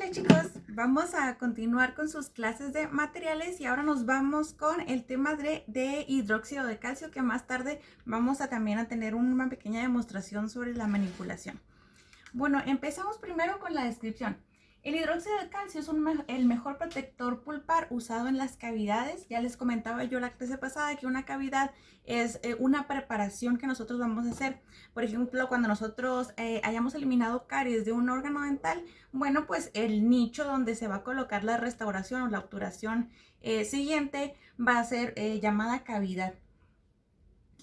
Hola chicos, vamos a continuar con sus clases de materiales y ahora nos vamos con el tema de hidróxido de calcio, que más tarde vamos a también a tener una pequeña demostración sobre la manipulación. Bueno, empezamos primero con la descripción. El hidróxido de calcio es el mejor protector pulpar usado en las cavidades. Ya les comentaba yo la clase pasada que una cavidad es una preparación que nosotros vamos a hacer. Por ejemplo, cuando nosotros hayamos eliminado caries de un órgano dental, bueno, pues el nicho donde se va a colocar la restauración o la obturación siguiente va a ser llamada cavidad.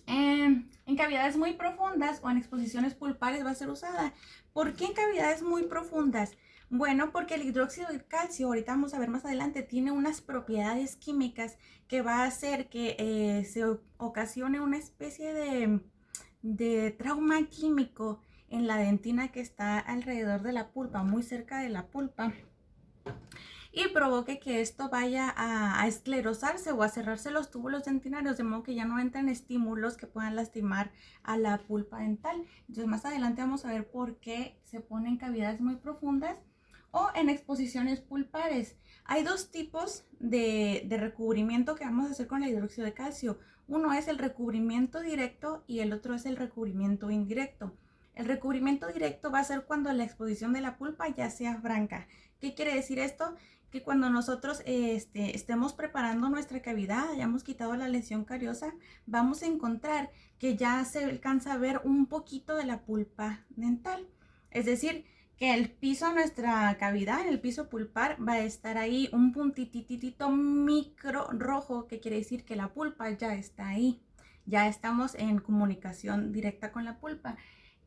En cavidades muy profundas o en exposiciones pulpares va a ser usada. ¿Por qué en cavidades muy profundas? Bueno, porque el hidróxido de calcio, ahorita vamos a ver más adelante, tiene unas propiedades químicas que va a hacer que se ocasione una especie de trauma químico en la dentina que está alrededor de la pulpa, muy cerca de la pulpa, y provoque que esto vaya a esclerosarse o a cerrarse los túbulos dentinarios, de modo que ya no entran estímulos que puedan lastimar a la pulpa dental. Entonces más adelante vamos a ver por qué se ponen cavidades muy profundas o en exposiciones pulpares. Hay dos tipos de recubrimiento que vamos a hacer con el hidróxido de calcio. Uno es el recubrimiento directo y el otro es el recubrimiento indirecto. El recubrimiento directo va a ser cuando la exposición de la pulpa ya sea franca. ¿Qué quiere decir esto? Que cuando nosotros estemos preparando nuestra cavidad, hayamos quitado la lesión cariosa, vamos a encontrar que ya se alcanza a ver un poquito de la pulpa dental. Es decir, que el piso de nuestra cavidad, el piso pulpar, va a estar ahí un puntititito micro rojo, que quiere decir que la pulpa ya está ahí. Ya estamos en comunicación directa con la pulpa.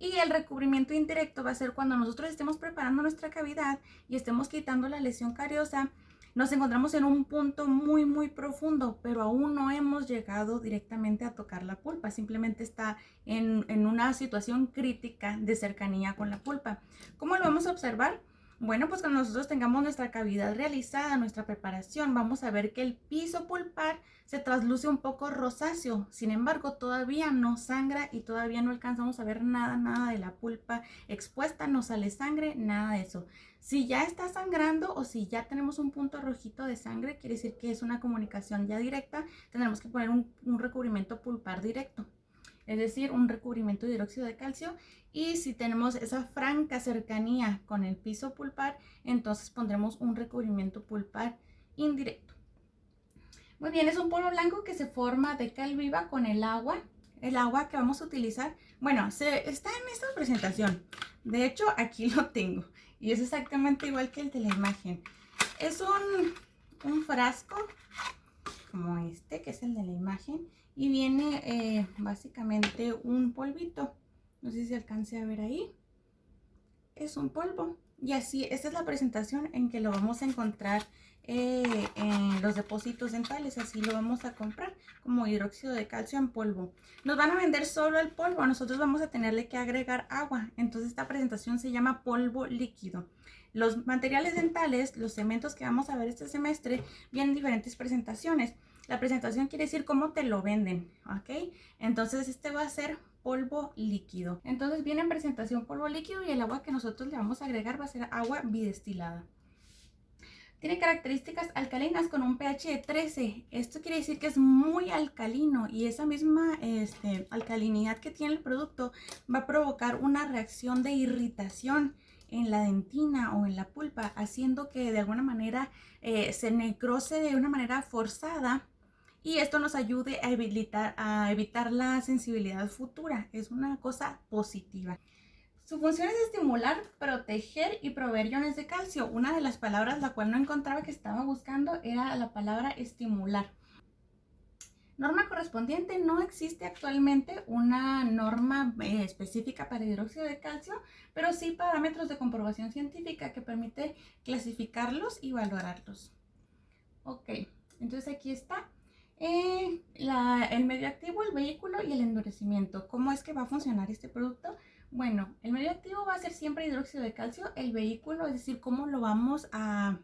Y el recubrimiento indirecto va a ser cuando nosotros estemos preparando nuestra cavidad y estemos quitando la lesión cariosa. Nos encontramos en un punto muy profundo, pero aún no hemos llegado directamente a tocar la pulpa. Simplemente está en una situación crítica de cercanía con la pulpa. ¿Cómo lo vamos a observar? Bueno, pues cuando nosotros tengamos nuestra cavidad realizada, nuestra preparación, vamos a ver que el piso pulpar se trasluce un poco rosáceo. Sin embargo, todavía no sangra y todavía no alcanzamos a ver nada de la pulpa expuesta, no sale sangre, nada de eso. Si ya está sangrando o si ya tenemos un punto rojito de sangre, quiere decir que es una comunicación ya directa. Tendremos que poner un recubrimiento pulpar directo, es decir, un recubrimiento de hidróxido de calcio. Y si tenemos esa franca cercanía con el piso pulpar, entonces pondremos un recubrimiento pulpar indirecto. Muy bien, es un polvo blanco que se forma de cal viva con el agua. El agua que vamos a utilizar, bueno, está en esta presentación. De hecho, aquí lo tengo y es exactamente igual que el de la imagen. Es un frasco como este, que es el de la imagen, y viene básicamente un polvito. No sé si se alcance a ver ahí. Es un polvo. Y así, esta es la presentación en que lo vamos a encontrar en los depósitos dentales. Así lo vamos a comprar como hidróxido de calcio en polvo. Nos van a vender solo el polvo, nosotros vamos a tenerle que agregar agua. Entonces esta presentación se llama polvo líquido. Los materiales dentales, los cementos que vamos a ver este semestre, vienen diferentes presentaciones. La presentación quiere decir cómo te lo venden, ¿ok? Entonces este va a ser polvo líquido. Entonces viene en presentación polvo líquido y el agua que nosotros le vamos a agregar va a ser agua bidestilada. Tiene características alcalinas con un pH de 13. Esto quiere decir que es muy alcalino y esa misma alcalinidad que tiene el producto va a provocar una reacción de irritación en la dentina o en la pulpa, haciendo que de alguna manera se necrose de una manera forzada. Y esto nos ayude a evitar la sensibilidad futura. Es una cosa positiva. Su función es estimular, proteger y proveer iones de calcio. Una de las palabras la cual no encontraba que estaba buscando era la palabra estimular. Norma correspondiente: no existe actualmente una norma específica para hidróxido de calcio, pero sí parámetros de comprobación científica que permite clasificarlos y valorarlos. Ok, entonces aquí está. El medio activo, el vehículo y el endurecimiento. ¿Cómo es que va a funcionar este producto? Bueno, el medio activo va a ser siempre hidróxido de calcio. El vehículo, es decir, cómo lo vamos a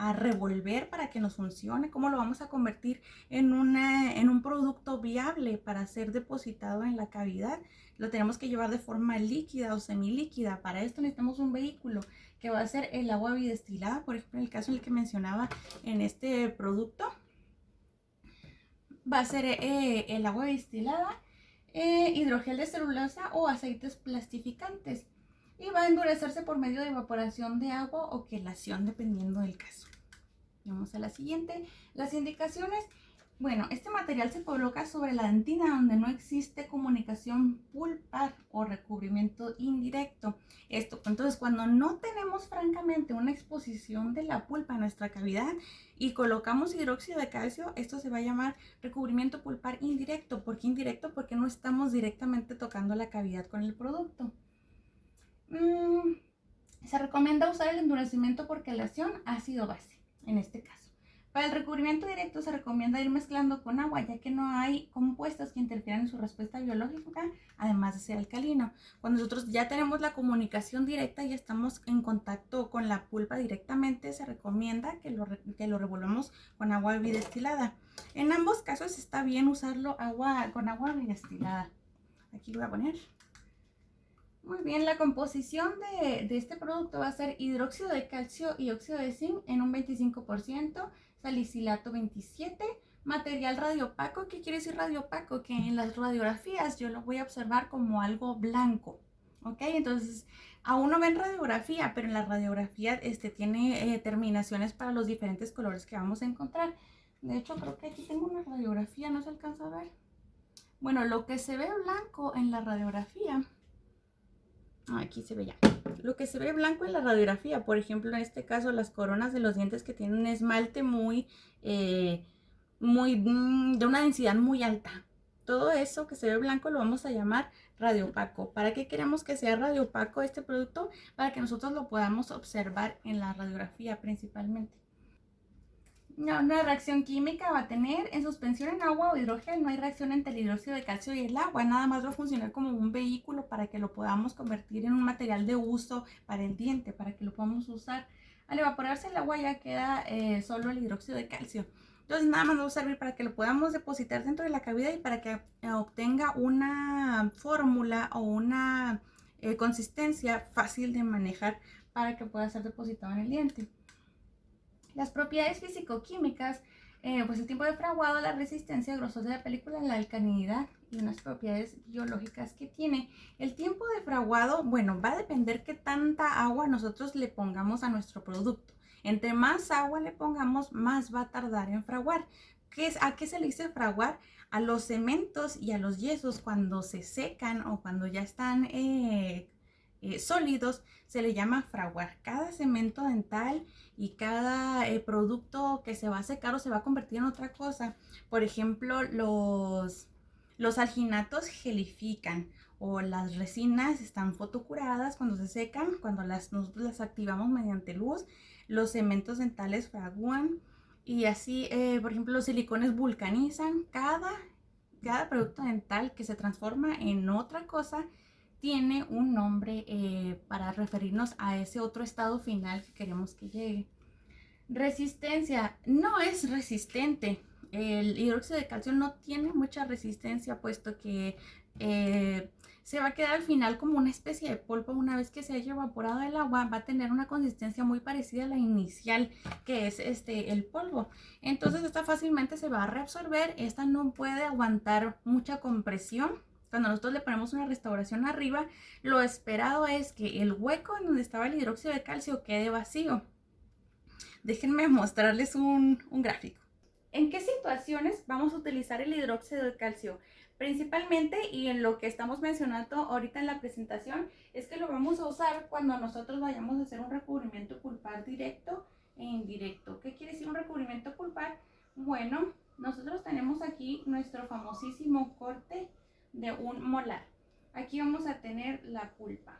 a revolver para que nos funcione, cómo lo vamos a convertir en un producto viable para ser depositado en la cavidad. Lo tenemos que llevar de forma líquida o semilíquida. Para esto necesitamos un vehículo que va a ser el agua bidestilada, por ejemplo, en el caso en el que mencionaba en este producto, va a ser el agua bidestilada, hidrogel de celulosa o aceites plastificantes, y va a endurecerse por medio de evaporación de agua o quelación, dependiendo del caso. Vamos a la siguiente. Las indicaciones. Bueno, este material se coloca sobre la dentina donde no existe comunicación pulpar o recubrimiento indirecto. Entonces, cuando no tenemos francamente una exposición de la pulpa a nuestra cavidad y colocamos hidróxido de calcio, esto se va a llamar recubrimiento pulpar indirecto. ¿Por qué indirecto? Porque no estamos directamente tocando la cavidad con el producto. Se recomienda usar el endurecimiento por quelación ácido-base en este caso. Para el recubrimiento directo se recomienda ir mezclando con agua, ya que no hay compuestos que interfieran en su respuesta biológica, además de ser alcalino. Cuando nosotros ya tenemos la comunicación directa y estamos en contacto con la pulpa directamente, se recomienda que lo revolvamos con agua bidestilada. En ambos casos está bien usarlo con agua bidestilada. Aquí lo voy a poner. Muy bien, la composición de este producto va a ser hidróxido de calcio y óxido de zinc en un 25%, salicilato 27%, material radiopaco. ¿Qué quiere decir radiopaco? Que en las radiografías yo lo voy a observar como algo blanco, ¿ok? Entonces, aún no ven radiografía, pero en la radiografía tiene terminaciones para los diferentes colores que vamos a encontrar. De hecho, creo que aquí tengo una radiografía, ¿no se alcanza a ver? Bueno, lo que se ve blanco en la radiografía... Aquí se ve ya. Lo que se ve blanco en la radiografía, por ejemplo, en este caso, las coronas de los dientes que tienen un esmalte de una densidad muy alta. Todo eso que se ve blanco lo vamos a llamar radiopaco. ¿Para qué queremos que sea radiopaco este producto? Para que nosotros lo podamos observar en la radiografía principalmente. Una reacción química va a tener en suspensión en agua o hidrógeno. No hay reacción entre el hidróxido de calcio y el agua, nada más va a funcionar como un vehículo para que lo podamos convertir en un material de uso para el diente, para que lo podamos usar. Al evaporarse el agua ya queda solo el hidróxido de calcio. Entonces nada más va a servir para que lo podamos depositar dentro de la cavidad y para que obtenga una fórmula o una consistencia fácil de manejar para que pueda ser depositado en el diente. Las propiedades físico-químicas, pues el tiempo de fraguado, la resistencia, el grosor de la película, la alcalinidad y unas propiedades biológicas que tiene. El tiempo de fraguado, bueno, va a depender qué tanta agua nosotros le pongamos a nuestro producto. Entre más agua le pongamos, más va a tardar en fraguar. ¿A qué se le dice fraguar? A los cementos y a los yesos cuando se secan o cuando ya están sólidos, se le llama fraguar. Cada cemento dental y cada producto que se va a secar o se va a convertir en otra cosa, por ejemplo, los alginatos gelifican o las resinas están fotocuradas cuando se secan, cuando nosotros las activamos mediante luz. Los cementos dentales fraguan y así, por ejemplo, los silicones vulcanizan. Cada producto dental que se transforma en otra cosa tiene un nombre para referirnos a ese otro estado final que queremos que llegue. Resistencia, no es resistente. El hidróxido de calcio no tiene mucha resistencia, puesto que se va a quedar al final como una especie de polvo. Una vez que se haya evaporado el agua, va a tener una consistencia muy parecida a la inicial, que es el polvo. Entonces esta fácilmente se va a reabsorber. Esta no puede aguantar mucha compresión. Cuando nosotros le ponemos una restauración arriba, lo esperado es que el hueco en donde estaba el hidróxido de calcio quede vacío. Déjenme mostrarles un gráfico. ¿En qué situaciones vamos a utilizar el hidróxido de calcio? Principalmente, y en lo que estamos mencionando ahorita en la presentación, es que lo vamos a usar cuando nosotros vayamos a hacer un recubrimiento pulpar directo e indirecto. ¿Qué quiere decir un recubrimiento pulpar? Bueno, nosotros tenemos aquí nuestro famosísimo corte de un molar. Aquí vamos a tener la pulpa.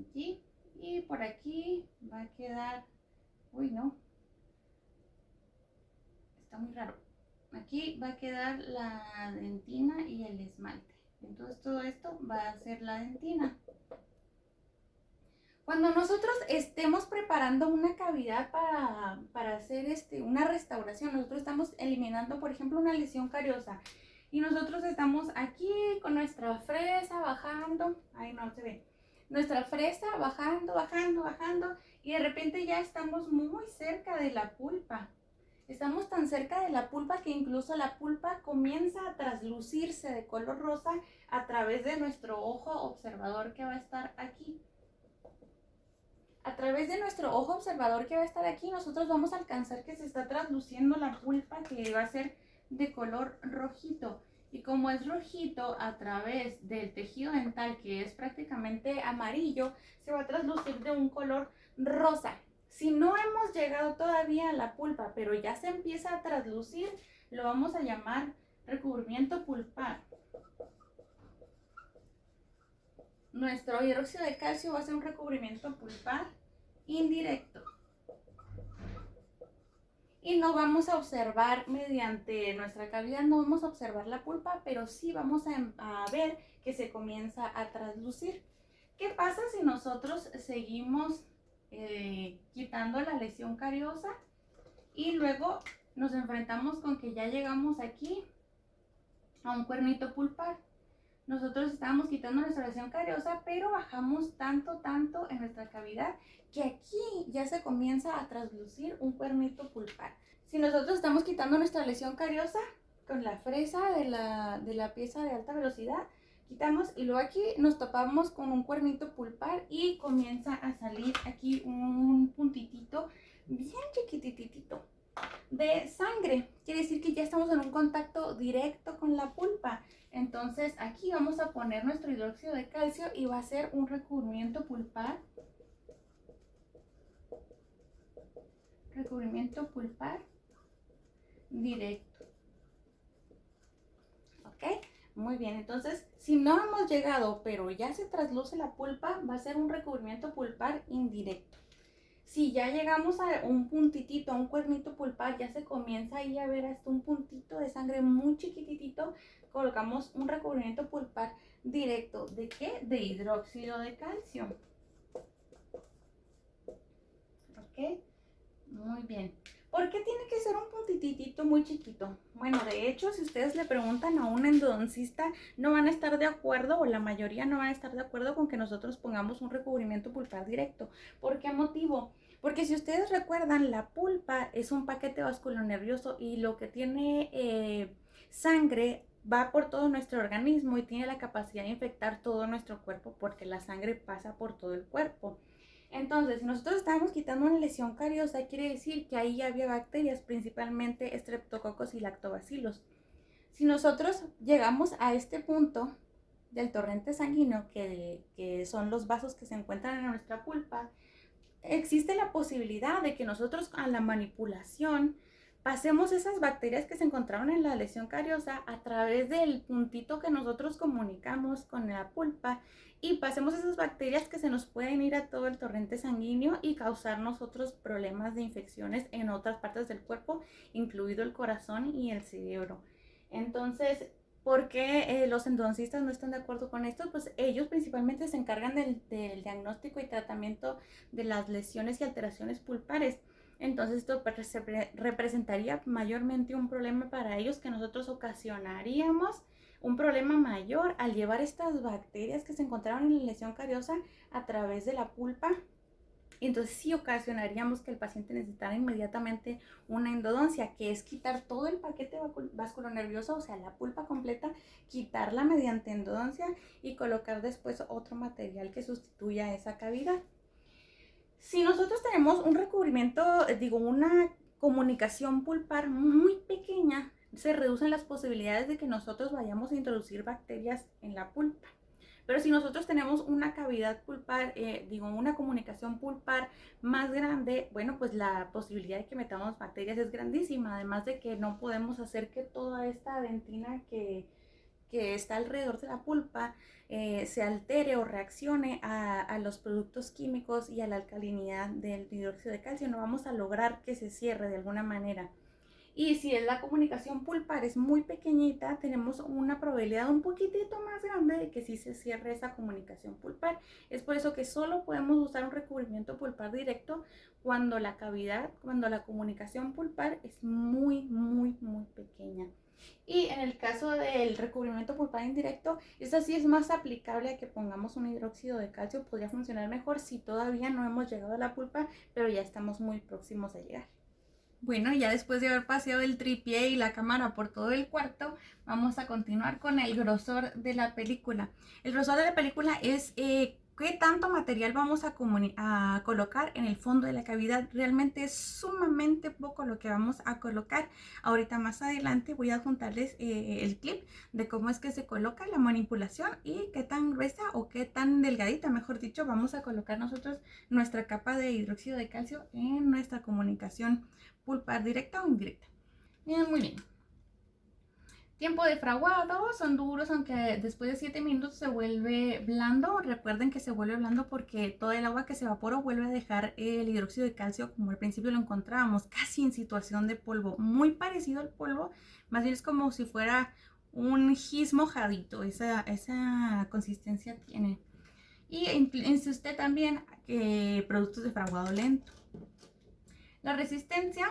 Aquí y por aquí va a quedar, uy no, está muy raro. Aquí va a quedar la dentina y el esmalte. Entonces todo esto va a ser la dentina. Cuando nosotros estemos preparando una cavidad para hacer una restauración, nosotros estamos eliminando, por ejemplo, una lesión cariosa y nosotros estamos aquí con nuestra fresa bajando, ahí no se ve, nuestra fresa bajando, bajando, bajando y de repente ya estamos muy cerca de la pulpa. Estamos tan cerca de la pulpa que incluso la pulpa comienza a traslucirse de color rosa a través de nuestro ojo observador que va a estar aquí. A través de nuestro ojo observador que va a estar aquí, nosotros vamos a alcanzar que se está trasluciendo la pulpa, que va a ser de color rojito. Y como es rojito, a través del tejido dental, que es prácticamente amarillo, se va a traslucir de un color rosa. Si no hemos llegado todavía a la pulpa, pero ya se empieza a traslucir, lo vamos a llamar recubrimiento pulpar. Nuestro hidróxido de calcio va a ser un recubrimiento pulpar indirecto. Y no vamos a observar mediante nuestra cavidad, no vamos a observar la pulpa, pero sí vamos a ver que se comienza a traslucir. ¿Qué pasa si nosotros seguimos quitando la lesión cariosa y luego nos enfrentamos con que ya llegamos aquí a un cuernito pulpar? Nosotros estábamos quitando nuestra lesión cariosa, pero bajamos tanto en nuestra cavidad que aquí ya se comienza a traslucir un cuernito pulpar. Si nosotros estamos quitando nuestra lesión cariosa con la fresa de la pieza de alta velocidad, quitamos y luego aquí nos topamos con un cuernito pulpar y comienza a salir aquí un puntitito bien chiquititito de sangre. Quiere decir que ya estamos en un contacto directo con la pulpa. Entonces aquí vamos a poner nuestro hidróxido de calcio y va a ser un recubrimiento pulpar. Recubrimiento pulpar directo. ¿Ok? Muy bien, entonces si no hemos llegado pero ya se trasluce la pulpa, va a ser un recubrimiento pulpar indirecto. Si ya llegamos a un puntitito, a un cuernito pulpar, ya se comienza ahí a ver hasta un puntito de sangre muy chiquititito, colocamos un recubrimiento pulpar directo. ¿De qué? De hidróxido de calcio. ¿Ok? Muy bien. ¿Por qué tiene que ser un puntitito muy chiquito? Bueno, de hecho, si ustedes le preguntan a un endodoncista, no van a estar de acuerdo, o la mayoría no van a estar de acuerdo con que nosotros pongamos un recubrimiento pulpar directo. ¿Por qué motivo? Porque si ustedes recuerdan, la pulpa es un paquete vasculonervioso y lo que tiene sangre va por todo nuestro organismo y tiene la capacidad de infectar todo nuestro cuerpo porque la sangre pasa por todo el cuerpo. Entonces, si nosotros estábamos quitando una lesión cariosa, quiere decir que ahí había bacterias, principalmente estreptococos y lactobacilos. Si nosotros llegamos a este punto del torrente sanguíneo, que son los vasos que se encuentran en nuestra pulpa, existe la posibilidad de que nosotros a la manipulación pasemos esas bacterias que se encontraron en la lesión cariosa a través del puntito que nosotros comunicamos con la pulpa y pasemos esas bacterias que se nos pueden ir a todo el torrente sanguíneo y causarnos otros problemas de infecciones en otras partes del cuerpo, incluido el corazón y el cerebro. Entonces, ¿por qué los endodoncistas no están de acuerdo con esto? Pues ellos principalmente se encargan del diagnóstico y tratamiento de las lesiones y alteraciones pulpares. Entonces esto representaría mayormente un problema para ellos, que nosotros ocasionaríamos un problema mayor al llevar estas bacterias que se encontraron en la lesión cariosa a través de la pulpa. Y entonces sí ocasionaríamos que el paciente necesitara inmediatamente una endodoncia, que es quitar todo el paquete vasculonervioso, o sea, la pulpa completa, quitarla mediante endodoncia y colocar después otro material que sustituya esa cavidad. Si nosotros tenemos un recubrimiento, una comunicación pulpar muy pequeña, se reducen las posibilidades de que nosotros vayamos a introducir bacterias en la pulpa. Pero si nosotros tenemos una cavidad pulpar, una comunicación pulpar más grande, bueno, pues la posibilidad de que metamos bacterias es grandísima. Además de que no podemos hacer que toda esta dentina que está alrededor de la pulpa se altere o reaccione a los productos químicos y a la alcalinidad del hidróxido de calcio. No vamos a lograr que se cierre de alguna manera. Y si es la comunicación pulpar es muy pequeñita, tenemos una probabilidad un poquitito más grande de que sí se cierre esa comunicación pulpar. Es por eso que solo podemos usar un recubrimiento pulpar directo cuando la cavidad, cuando la comunicación pulpar es muy, muy, muy pequeña. Y en el caso del recubrimiento pulpar indirecto, esta sí es más aplicable a que pongamos un hidróxido de calcio. Podría funcionar mejor si todavía no hemos llegado a la pulpa, pero ya estamos muy próximos a llegar. Bueno, ya después de haber paseado el tripié y la cámara por todo el cuarto, vamos a continuar con el grosor de la película. El grosor de la película es qué tanto material vamos a colocar en el fondo de la cavidad. Realmente es sumamente poco lo que vamos a colocar. Ahorita más adelante voy a juntarles el clip de cómo es que se coloca la manipulación y qué tan gruesa o qué tan delgadita, mejor dicho, vamos a colocar nosotros nuestra capa de hidróxido de calcio en nuestra comunicación pulpar directa o indirecta. Bien, muy bien. Tiempo de fraguado, son duros, aunque después de 7 minutos se vuelve blando. Recuerden que se vuelve blando porque todo el agua que se evaporó vuelve a dejar el hidróxido de calcio como al principio lo encontrábamos, casi en situación de polvo, muy parecido al polvo, más bien es como si fuera un gis mojadito, esa consistencia tiene. Y insiste también productos de fraguado lento. La resistencia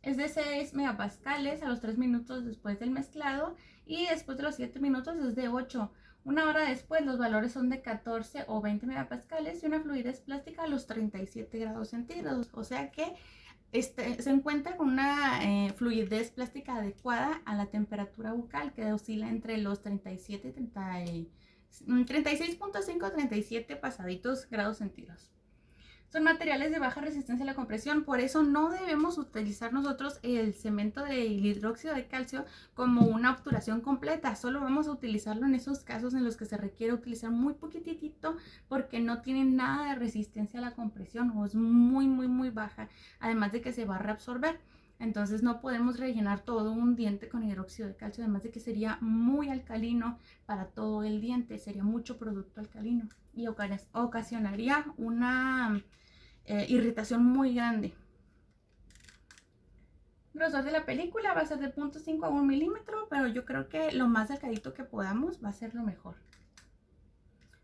es de 6 megapascales a los 3 minutos después del mezclado y después de los 7 minutos es de 8. Una hora después los valores son de 14 o 20 megapascales y una fluidez plástica a los 37 grados centígrados. O sea que se encuentra con una fluidez plástica adecuada a la temperatura bucal que oscila entre los 37 y 36.5 a 37 pasaditos grados centígrados. Son materiales de baja resistencia a la compresión, por eso no debemos utilizar nosotros el cemento de hidróxido de calcio como una obturación completa. Solo vamos a utilizarlo en esos casos en los que se requiere utilizar muy poquitito porque no tiene nada de resistencia a la compresión o es muy, muy, muy baja. Además de que se va a reabsorber. Entonces no podemos rellenar todo un diente con hidróxido de calcio, además de que sería muy alcalino para todo el diente, sería mucho producto alcalino y ocasionaría una irritación muy grande. El grosor de la película va a ser de 0.5 a 1 milímetro, pero yo creo que lo más delgadito que podamos va a ser lo mejor.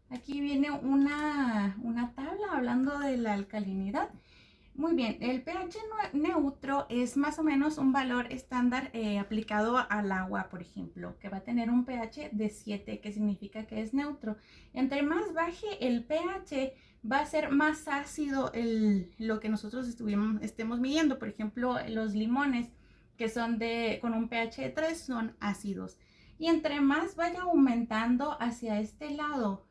Aquí viene una tabla hablando de la alcalinidad. Muy bien, el pH neutro es más o menos un valor estándar aplicado al agua, por ejemplo, que va a tener un pH de 7, que significa que es neutro. Entre más baje el pH, va a ser más ácido lo que nosotros estemos midiendo. Por ejemplo, los limones que son con un pH de 3 son ácidos. Y entre más vaya aumentando hacia este lado,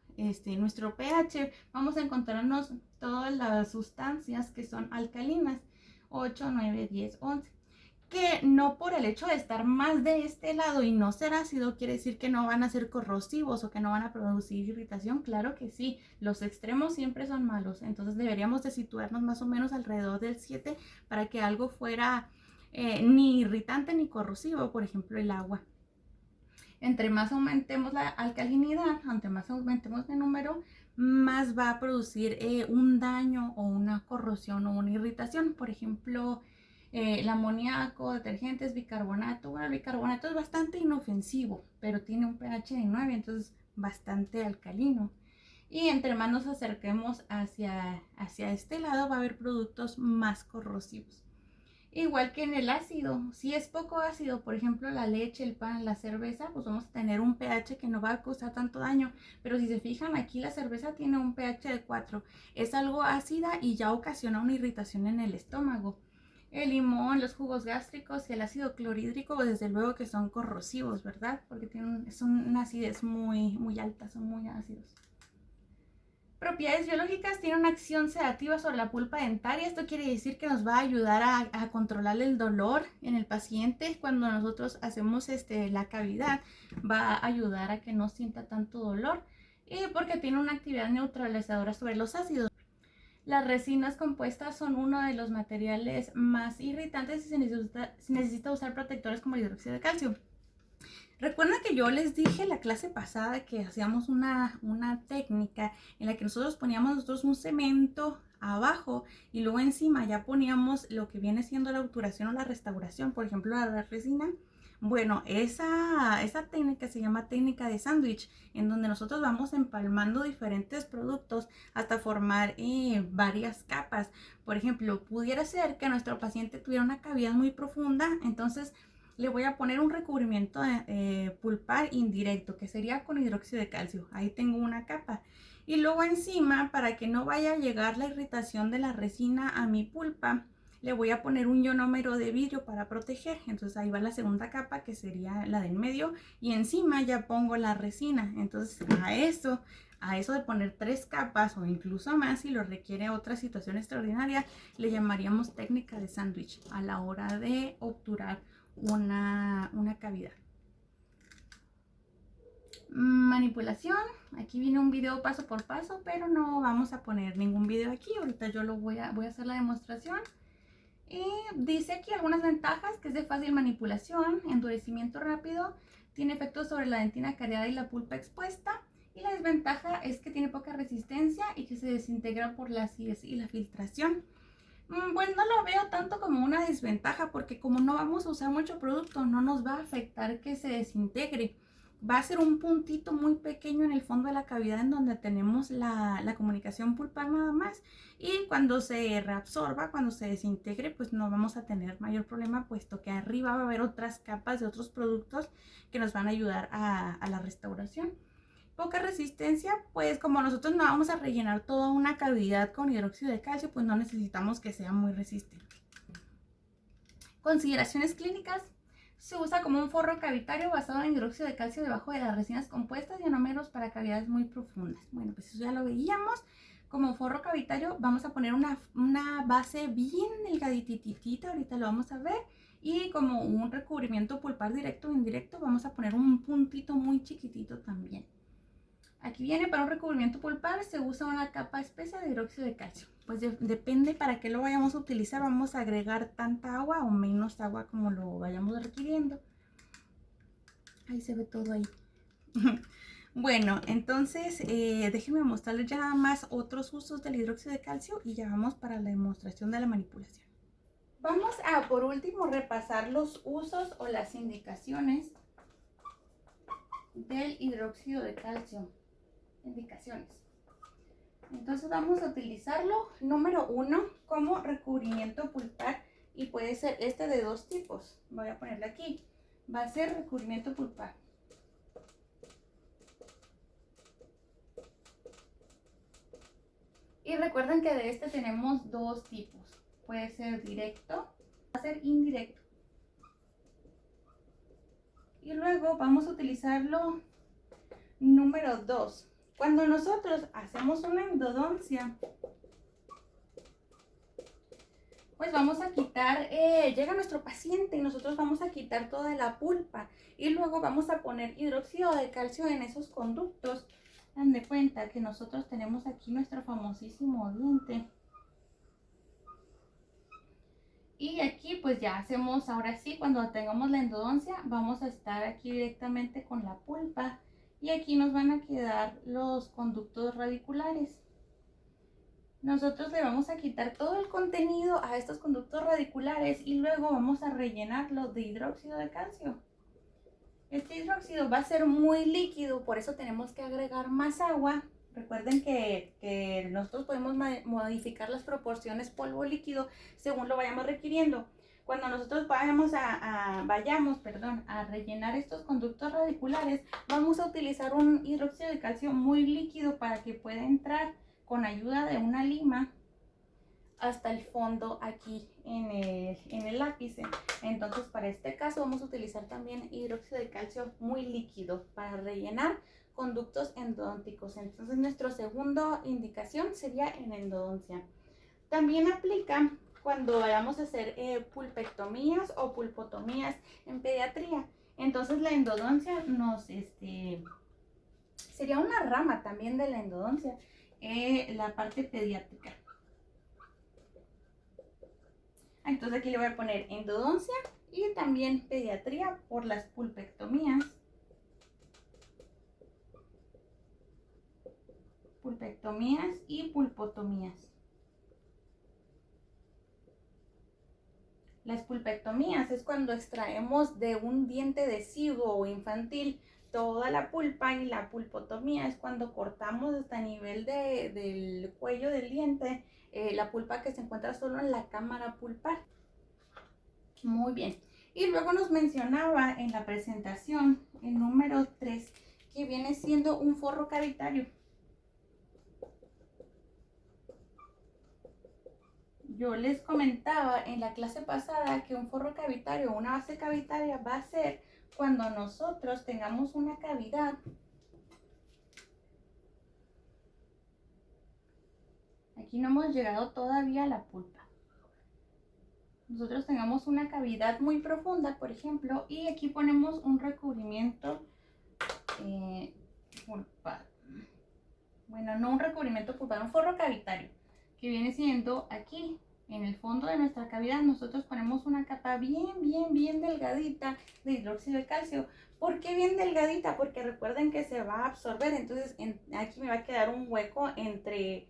nuestro pH, vamos a encontrarnos todas las sustancias que son alcalinas, 8, 9, 10, 11. Que no por el hecho de estar más de este lado y no ser ácido quiere decir que no van a ser corrosivos o que no van a producir irritación. Claro que sí, los extremos siempre son malos, entonces deberíamos de situarnos más o menos alrededor del 7 para que algo fuera ni irritante ni corrosivo, por ejemplo el agua. Entre más aumentemos la alcalinidad, entre más aumentemos el número, más va a producir un daño o una corrosión o una irritación. Por ejemplo, el amoníaco, detergentes, bicarbonato. Bueno, el bicarbonato es bastante inofensivo, pero tiene un pH de 9, entonces bastante alcalino. Y entre más nos acerquemos hacia este lado, va a haber productos más corrosivos. Igual que en el ácido, si es poco ácido, por ejemplo la leche, el pan, la cerveza, pues vamos a tener un pH que no va a causar tanto daño. Pero si se fijan, aquí la cerveza tiene un pH de 4, es algo ácida y ya ocasiona una irritación en el estómago. El limón, los jugos gástricos y el ácido clorhídrico, pues desde luego que son corrosivos, ¿verdad? Porque son una acidez muy, muy alta, son muy ácidos. Propiedades biológicas, tiene una acción sedativa sobre la pulpa dentaria. Esto quiere decir que nos va a ayudar a controlar el dolor en el paciente. Cuando nosotros hacemos la cavidad, va a ayudar a que no sienta tanto dolor y porque tiene una actividad neutralizadora sobre los ácidos. Las resinas compuestas son uno de los materiales más irritantes y se necesita usar protectores como el hidróxido de calcio. Recuerda que yo les dije la clase pasada que hacíamos una técnica en la que nosotros poníamos un cemento abajo y luego encima ya poníamos lo que viene siendo la obturación o la restauración, por ejemplo, la resina. Bueno, esa técnica se llama técnica de sándwich, en donde nosotros vamos empalmando diferentes productos hasta formar varias capas. Por ejemplo, pudiera ser que nuestro paciente tuviera una cavidad muy profunda, entonces le voy a poner un recubrimiento pulpar indirecto, que sería con hidróxido de calcio. Ahí tengo una capa. Y luego encima, para que no vaya a llegar la irritación de la resina a mi pulpa, le voy a poner un ionómero de vidrio para proteger. Entonces ahí va la segunda capa, que sería la del medio. Y encima ya pongo la resina. Entonces a eso de poner 3 capas o incluso más, si lo requiere otra situación extraordinaria, le llamaríamos técnica de sándwich a la hora de obturar una cavidad. Manipulación, aquí viene un video paso por paso, pero no vamos a poner ningún video aquí. Ahorita yo voy a hacer la demostración. Y dice aquí algunas ventajas: que es de fácil manipulación, endurecimiento rápido, tiene efectos sobre la dentina cariada y la pulpa expuesta. Y la desventaja es que tiene poca resistencia y que se desintegra por la acidez y la filtración. Pues no lo veo tanto como una desventaja, porque como no vamos a usar mucho producto, no nos va a afectar que se desintegre. Va a ser un puntito muy pequeño en el fondo de la cavidad en donde tenemos la comunicación pulpar nada más. Y cuando se reabsorba, cuando se desintegre, pues no vamos a tener mayor problema, puesto que arriba va a haber otras capas de otros productos que nos van a ayudar a la restauración. Poca resistencia, pues como nosotros no vamos a rellenar toda una cavidad con hidróxido de calcio, pues no necesitamos que sea muy resistente. Consideraciones clínicas: se usa como un forro cavitario basado en hidróxido de calcio debajo de las resinas compuestas y ionómeros para cavidades muy profundas. Bueno, pues eso ya lo veíamos. Como forro cavitario vamos a poner una base bien delgadititita, ahorita lo vamos a ver. Y como un recubrimiento pulpar directo o indirecto, vamos a poner un puntito muy chiquitito también. Aquí viene: para un recubrimiento pulpar se usa una capa espesa de hidróxido de calcio. Pues depende para qué lo vayamos a utilizar. Vamos a agregar tanta agua o menos agua como lo vayamos requiriendo. Ahí se ve todo ahí. Bueno, entonces déjenme mostrarles ya más otros usos del hidróxido de calcio y ya vamos para la demostración de la manipulación. Vamos a por último repasar los usos o las indicaciones del hidróxido de calcio. Indicaciones. Entonces vamos a utilizarlo, número 1, como recubrimiento pulpar, y puede ser este de 2 tipos. Voy a ponerle aquí. Va a ser recubrimiento pulpar. Y recuerden que de este tenemos 2 tipos. Puede ser directo, va a ser indirecto. Y luego vamos a utilizarlo número 2. Cuando nosotros hacemos una endodoncia, pues vamos a quitar, llega nuestro paciente y nosotros vamos a quitar toda la pulpa y luego vamos a poner hidróxido de calcio en esos conductos. Dan de cuenta que nosotros tenemos aquí nuestro famosísimo diente. Y aquí pues ya hacemos, ahora sí, cuando tengamos la endodoncia, vamos a estar aquí directamente con la pulpa. Y aquí nos van a quedar los conductos radiculares. Nosotros le vamos a quitar todo el contenido a estos conductos radiculares y luego vamos a rellenarlo de hidróxido de calcio. Este hidróxido va a ser muy líquido, por eso tenemos que agregar más agua. Recuerden que nosotros podemos modificar las proporciones polvo-líquido según lo vayamos requiriendo. Cuando nosotros vayamos a rellenar estos conductos radiculares, vamos a utilizar un hidróxido de calcio muy líquido para que pueda entrar con ayuda de una lima hasta el fondo aquí en el ápice. Entonces para este caso vamos a utilizar también hidróxido de calcio muy líquido para rellenar conductos endodónticos. Entonces nuestra segunda indicación sería en endodoncia. También aplica cuando vayamos a hacer pulpectomías o pulpotomías en pediatría. Entonces la endodoncia sería una rama también de la endodoncia, la parte pediátrica. Entonces aquí le voy a poner endodoncia y también pediatría por las pulpectomías. Pulpectomías y pulpotomías. Las pulpectomías es cuando extraemos de un diente deciduo o infantil toda la pulpa, y la pulpotomía es cuando cortamos hasta el nivel del cuello del diente la pulpa que se encuentra solo en la cámara pulpar. Muy bien. Y luego nos mencionaba en la presentación el número 3, que viene siendo un forro cavitario. Yo les comentaba en la clase pasada que un forro cavitario o una base cavitaria va a ser cuando nosotros tengamos una cavidad aquí no hemos llegado todavía a la pulpa. Nosotros tengamos una cavidad muy profunda, por ejemplo, y aquí ponemos un recubrimiento pulpar. Bueno, no un recubrimiento pulpar, un forro cavitario, que viene siendo aquí, en el fondo de nuestra cavidad, nosotros ponemos una capa bien delgadita de hidróxido de calcio. ¿Por qué bien delgadita? Porque recuerden que se va a absorber, entonces aquí me va a quedar un hueco entre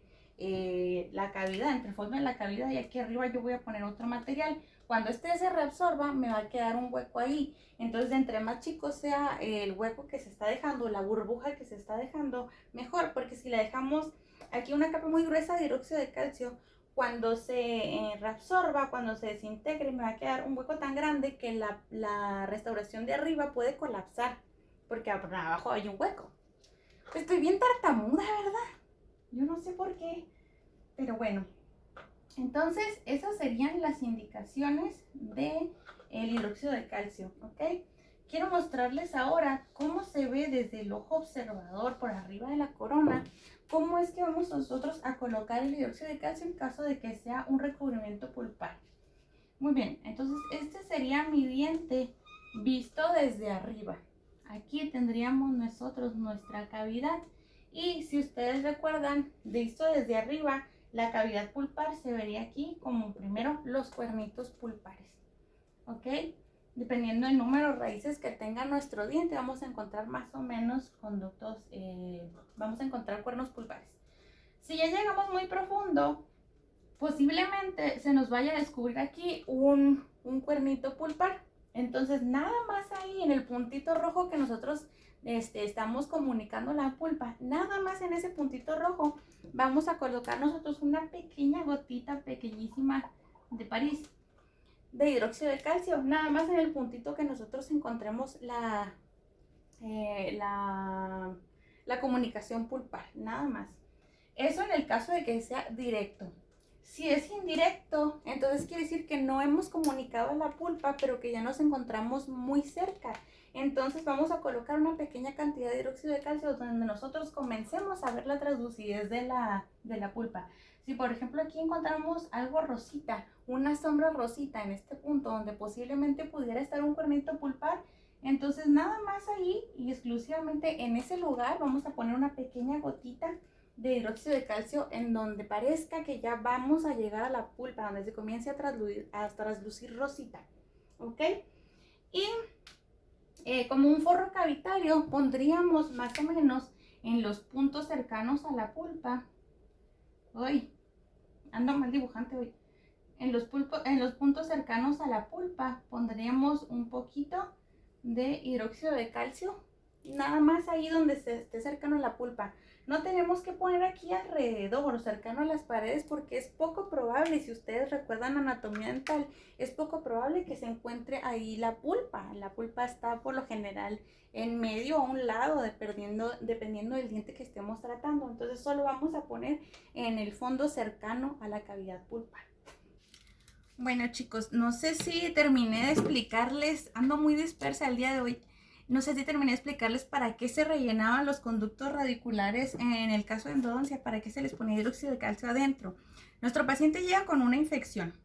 la cavidad, entre el fondo de la cavidad, y aquí arriba yo voy a poner otro material. Cuando este se reabsorba, me va a quedar un hueco ahí. Entonces, entre más chico sea el hueco que se está dejando, la burbuja que se está dejando, mejor, porque si la dejamos aquí una capa muy gruesa de hidróxido de calcio, cuando se reabsorba, cuando se desintegre, me va a quedar un hueco tan grande que la restauración de arriba puede colapsar, porque abajo hay un hueco. Estoy bien tartamuda, ¿verdad? Yo no sé por qué, pero bueno. Entonces, esas serían las indicaciones del hidróxido de calcio, ¿ok? Quiero mostrarles ahora cómo se ve desde el ojo observador por arriba de la corona, cómo es que vamos nosotros a colocar el hidróxido de calcio en caso de que sea un recubrimiento pulpar. Muy bien, entonces este sería mi diente visto desde arriba. Aquí tendríamos nosotros nuestra cavidad, y si ustedes recuerdan, visto desde arriba, la cavidad pulpar se vería aquí como primero los cuernitos pulpares, ¿ok? Dependiendo del número de raíces que tenga nuestro diente, vamos a encontrar más o menos conductos, vamos a encontrar cuernos pulpares. Si ya llegamos muy profundo, posiblemente se nos vaya a descubrir aquí un cuernito pulpar. Entonces, nada más ahí en el puntito rojo que nosotros estamos comunicando la pulpa, nada más en ese puntito rojo, vamos a colocar nosotros una pequeña gotita pequeñísima de París de hidróxido de calcio, nada más en el puntito que nosotros encontremos la comunicación pulpar, nada más. Eso en el caso de que sea directo. Si es indirecto, entonces quiere decir que no hemos comunicado la pulpa, pero que ya nos encontramos muy cerca. Entonces vamos a colocar una pequeña cantidad de hidróxido de calcio donde nosotros comencemos a ver la translucidez de la pulpa. Si por ejemplo aquí encontramos algo rosita, una sombra rosita en este punto donde posiblemente pudiera estar un cuernito pulpar, entonces nada más ahí y exclusivamente en ese lugar vamos a poner una pequeña gotita de hidróxido de calcio en donde parezca que ya vamos a llegar a la pulpa, donde se comience a traslucir rosita, ¿ok? Y como un forro cavitario pondríamos más o menos en los puntos cercanos a la pulpa. Uy, ando mal dibujante hoy. En los puntos cercanos a la pulpa pondríamos un poquito de hidróxido de calcio, nada más ahí donde esté cercano a la pulpa. No tenemos que poner aquí alrededor o cercano a las paredes, porque es poco probable, si ustedes recuerdan anatomía dental, es poco probable que se encuentre ahí la pulpa. La pulpa está por lo general en medio o a un lado, dependiendo del diente que estemos tratando. Entonces solo vamos a poner en el fondo cercano a la cavidad pulpar. Bueno chicos, no sé si terminé de explicarles, ando muy dispersa el día de hoy. No sé si terminé de explicarles para qué se rellenaban los conductos radiculares en el caso de endodoncia, para qué se les ponía hidróxido de calcio adentro. Nuestro paciente llega con una infección.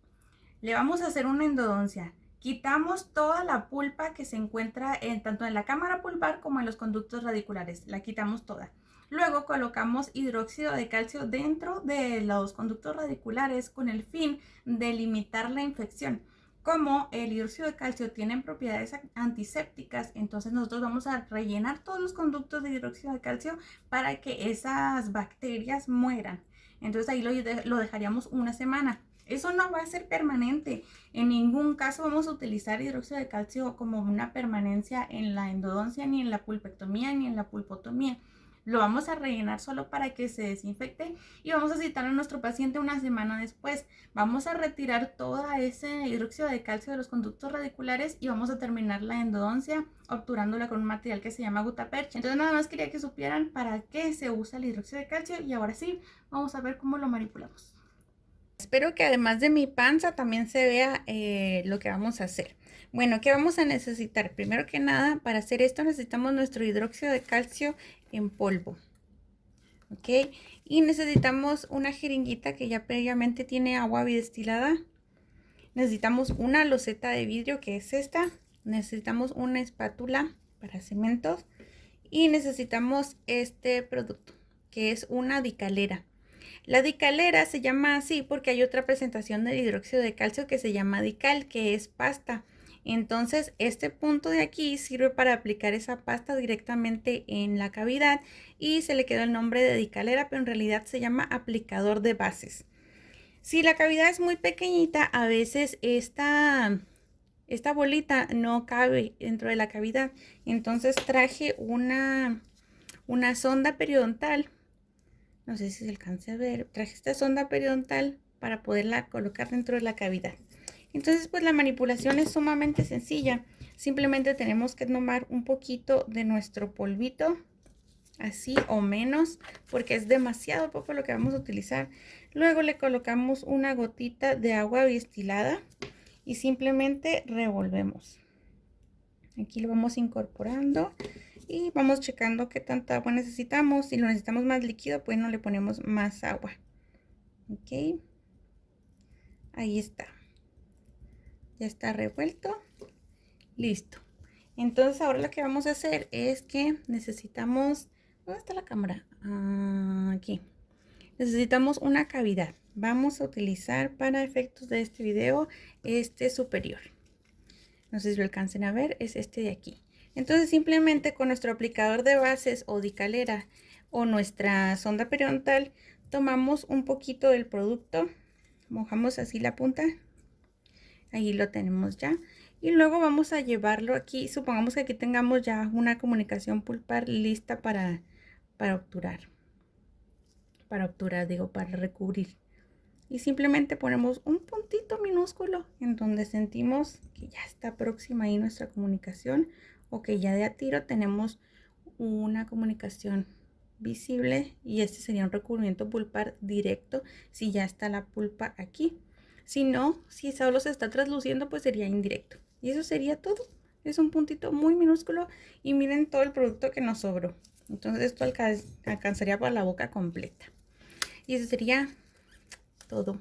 Le vamos a hacer una endodoncia. Quitamos toda la pulpa que se encuentra tanto en la cámara pulpar como en los conductos radiculares. La quitamos toda. Luego colocamos hidróxido de calcio dentro de los conductos radiculares con el fin de limitar la infección. Como el hidróxido de calcio tiene propiedades antisépticas, entonces nosotros vamos a rellenar todos los conductos de hidróxido de calcio para que esas bacterias mueran. Entonces ahí lo dejaríamos una semana. Eso no va a ser permanente. En ningún caso vamos a utilizar hidróxido de calcio como una permanencia en la endodoncia, ni en la pulpectomía, ni en la pulpotomía. Lo vamos a rellenar solo para que se desinfecte y vamos a citar a nuestro paciente una semana después. Vamos a retirar todo ese hidróxido de calcio de los conductos radiculares y vamos a terminar la endodoncia obturándola con un material que se llama gutapercha. Entonces nada más quería que supieran para qué se usa el hidróxido de calcio y ahora sí, vamos a ver cómo lo manipulamos. Espero que además de mi panza también se vea lo que vamos a hacer. Bueno, ¿qué vamos a necesitar? Primero que nada, para hacer esto necesitamos nuestro hidróxido de calcio en polvo. ¿Ok? Y necesitamos una jeringuita que ya previamente tiene agua bidestilada. Necesitamos una loseta de vidrio, que es esta. Necesitamos una espátula para cementos. Y necesitamos este producto, que es una dicalera. La dicalera se llama así porque hay otra presentación del hidróxido de calcio que se llama dical, que es pasta. Entonces este punto de aquí sirve para aplicar esa pasta directamente en la cavidad y se le quedó el nombre de dicalera, pero en realidad se llama aplicador de bases. Si la cavidad es muy pequeñita, a veces esta bolita no cabe dentro de la cavidad. Entonces traje una sonda periodontal. No sé si se alcance a ver. Traje esta sonda periodontal para poderla colocar dentro de la cavidad. Entonces, pues la manipulación es sumamente sencilla. Simplemente tenemos que tomar un poquito de nuestro polvito, así o menos, porque es demasiado poco lo que vamos a utilizar. Luego le colocamos una gotita de agua destilada y simplemente revolvemos. Aquí lo vamos incorporando y vamos checando qué tanta agua necesitamos. Si lo necesitamos más líquido, pues no le ponemos más agua. Ok, ahí está. Ya está revuelto. Listo. Entonces ahora lo que vamos a hacer es que necesitamos... ¿Dónde está la cámara? Aquí. Necesitamos una cavidad. Vamos a utilizar para efectos de este video este superior. No sé si lo alcancen a ver, es este de aquí. Entonces simplemente con nuestro aplicador de bases o dicalera o nuestra sonda periodontal tomamos un poquito del producto, mojamos así la punta, ahí lo tenemos ya. Y luego vamos a llevarlo aquí, supongamos que aquí tengamos ya una comunicación pulpar lista para obturar. Para recubrir. Y simplemente ponemos un puntito minúsculo en donde sentimos que ya está próxima ahí nuestra comunicación o que ya de a tiro tenemos una comunicación visible y este sería un recubrimiento pulpar directo si ya está la pulpa aquí. Si no, si solo se está trasluciendo, pues sería indirecto. Y eso sería todo. Es un puntito muy minúsculo y miren todo el producto que nos sobró. Entonces esto alcanzaría para la boca completa. Y eso sería todo.